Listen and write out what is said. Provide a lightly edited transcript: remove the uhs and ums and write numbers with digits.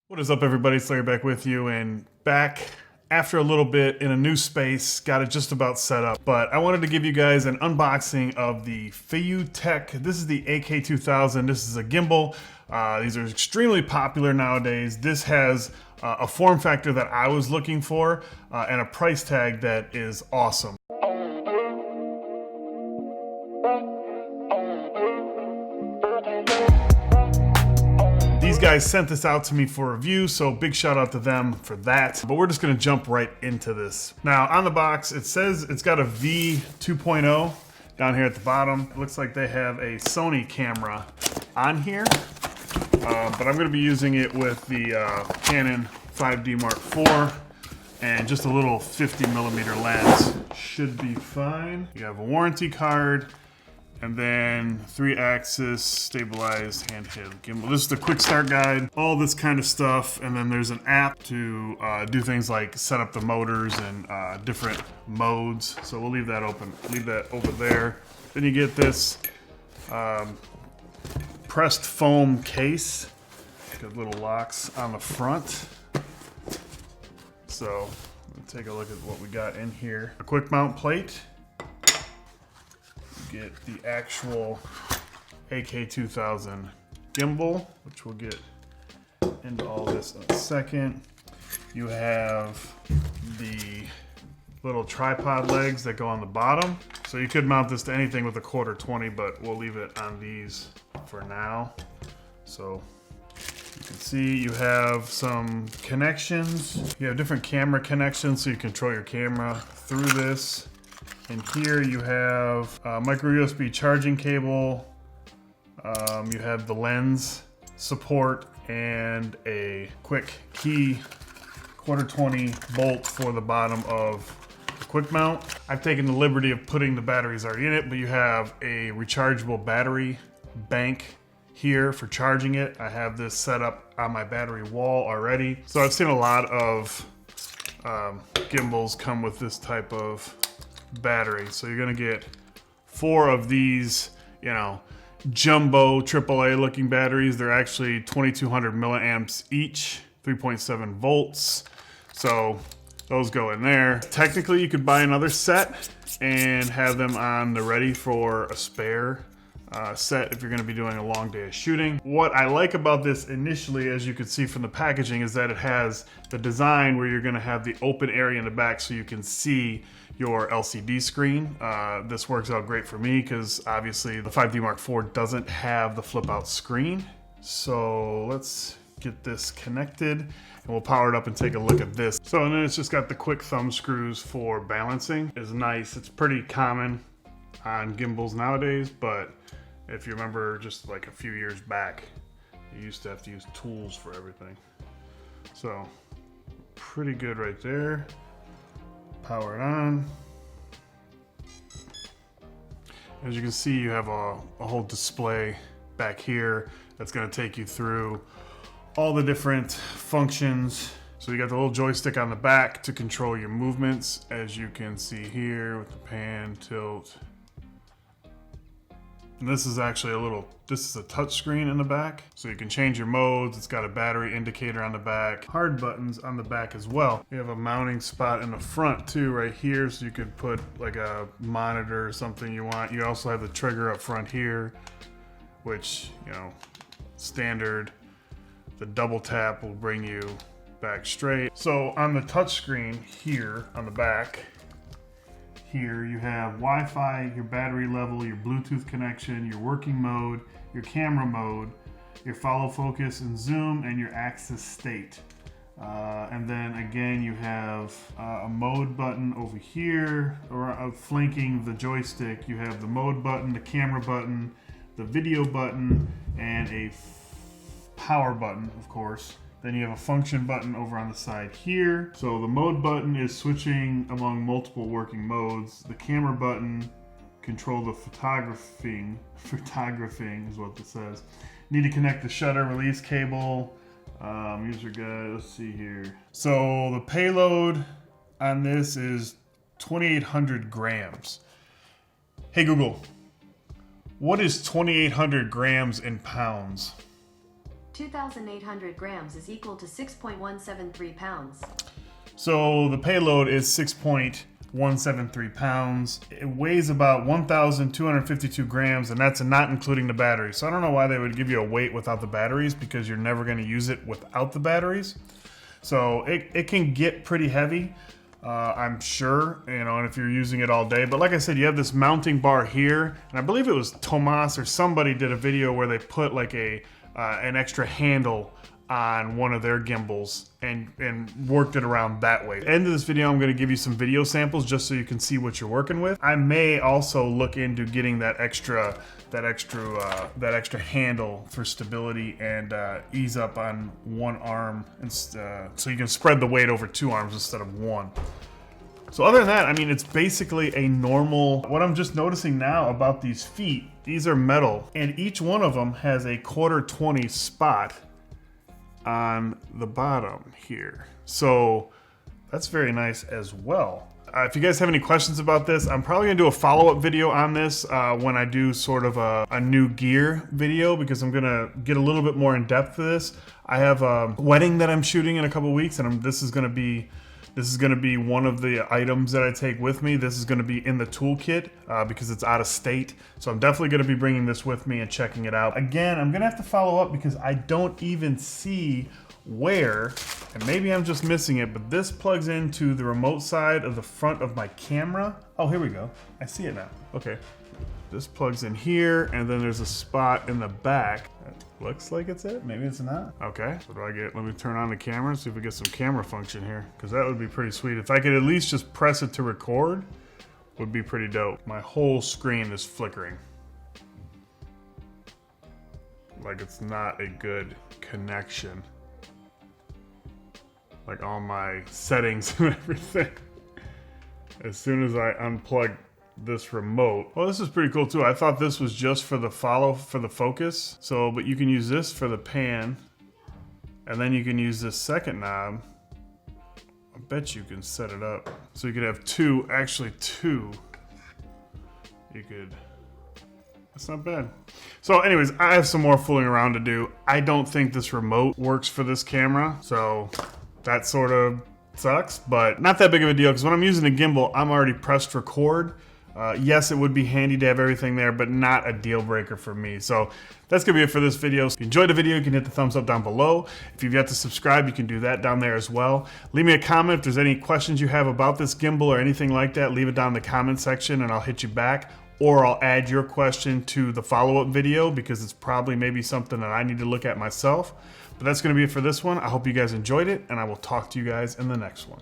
What is up, everybody? Slayer back with you, and back after a little bit in a new space. Got it just about set up, but I wanted to give you guys an unboxing of the FeiyeTech. This is the AK2000. This is a gimbal. These are extremely popular nowadays. This has a form factor that I was looking for and a price tag that is awesome. These guys sent this out to me for review, so big shout out to them for that. But we're just gonna jump right into this. Now on the box, it says it's got a V 2.0 down here at the bottom. It looks like they have a Sony camera on here, but I'm gonna be using it with the Canon 5D Mark IV and just a little 50mm lens. Should be fine. You have a warranty card, and then 3-axis stabilized handheld gimbal. This is the quick start guide, all this kind of stuff. And then there's an app to do things like set up the motors and different modes. So we'll leave that open, leave that over there. Then you get this pressed foam case. Got little locks on the front. So let's take a look at what we got in here. A quick mount plate. Get the actual AK2000 gimbal, which we'll get into all this in a second. You have the little tripod legs that go on the bottom. So you could mount this to anything with a 1/4 but we'll leave it on these for now. So you can see you have some connections. You have different camera connections so you control your camera through this. And here you have a micro USB charging cable, you have the lens support, and a quick key 1/4 bolt for the bottom of the quick mount. I've taken the liberty of putting the batteries already in it, but you have a rechargeable battery bank here for charging it. I have this set up on my battery wall already. So I've seen a lot of gimbals come with this type of battery. So you're gonna get 4 of these, you know, jumbo AAA looking batteries. They're actually 2200 milliamps each, 3.7 volts. So those go in there. Technically you could buy another set and have them on the ready for a spare set if you're going to be doing a long day of shooting. What I like about this initially, as you can see from the packaging, is that it has the design where you're going to have the open area in the back so you can see your LCD screen. This works out great for me because obviously the 5D Mark IV doesn't have the flip out screen. So let's get this connected and we'll power it up and take a look at this. So and then it's just got the quick thumb screws for balancing. It's nice. It's pretty common on gimbals nowadays, but if you remember just like a few years back, you used to have to use tools for everything. So pretty good right there. Power it on. As you can see, you have a whole display back here that's going to take you through all the different functions. So you got the little joystick on the back to control your movements, as you can see here with the pan, tilt. And this is actually this is a touch screen in the back, so you can change your modes. It's got a battery indicator on the back, hard buttons on the back as well. You have a mounting spot in the front too, right here, so you could put like a monitor or something you want. You also have the trigger up front here, which, you know, standard. The double tap will bring you back straight. So on the touch screen here on the back, here you have Wi-Fi, your battery level, your Bluetooth connection, your working mode, your camera mode, your follow focus and zoom, and your axis state. And then again you have a mode button over here, or flanking the joystick. You have the mode button, the camera button, the video button, and a power button, of course. Then you have a function button over on the side here. So the mode button is switching among multiple working modes. The camera button control the photographing is what this says. Need to connect the shutter release cable. User guide, let's see here. So the payload on this is 2,800 grams. Hey Google, what is 2,800 grams in pounds? 2,800 grams is equal to 6.173 pounds. So the payload is 6.173 pounds. It weighs about 1,252 grams, and that's not including the battery. So I don't know why they would give you a weight without the batteries, because you're never going to use it without the batteries. So it can get pretty heavy, I'm sure, you know, and if you're using it all day. But like I said, you have this mounting bar here, and I believe it was Tomas or somebody did a video where they put like an extra handle on one of their gimbals and worked it around that way. At the end of this video, I'm going to give you some video samples just so you can see what you're working with. I may also look into getting that extra handle for stability and ease up on one arm, and so you can spread the weight over two arms instead of one. So other than that, I mean, it's basically a normal. What I'm just noticing now about these feet, these are metal, and each one of them has a 1/4-20 spot on the bottom here. So that's very nice as well. If you guys have any questions about this, I'm probably gonna do a follow-up video on this when I do sort of a new gear video, because I'm gonna get a little bit more in depth to this. I have a wedding that I'm shooting in a couple weeks, and this is gonna be one of the items that I take with me. This is gonna be in the toolkit because it's out of state. So I'm definitely gonna be bringing this with me and checking it out. Again, I'm gonna have to follow up because I don't even see where, and maybe I'm just missing it, but this plugs into the remote side of the front of my camera. Oh, here we go. I see it now. Okay. This plugs in here, and then there's a spot in the back. Looks like it's it. Maybe it's not. Okay, so do I get, let me turn on the camera, see if we get some camera function here, because that would be pretty sweet. If I could at least just press it to record, would be pretty dope. My whole screen is flickering. Like it's not a good connection. Like all my settings and everything. As soon as I unplug this remote. Well, this is pretty cool too. I thought this was just for the focus. So, but you can use this for the pan, and then you can use this second knob. I bet you can set it up so you could have two. You could. That's not bad. So anyways, I have some more fooling around to do. I don't think this remote works for this camera, so that sort of sucks, but not that big of a deal, because when I'm using a gimbal, I'm already pressed record. Yes, it would be handy to have everything there, but not a deal breaker for me. So that's gonna be it for this video. If you enjoyed the video, you can hit the thumbs up down below. If you've yet to subscribe, you can do that down there as well. Leave me a comment if there's any questions you have about this gimbal or anything like that. Leave it down in the comment section and I'll hit you back. Or I'll add your question to the follow-up video, because it's probably maybe something that I need to look at myself. But that's gonna be it for this one. I hope you guys enjoyed it, and I will talk to you guys in the next one.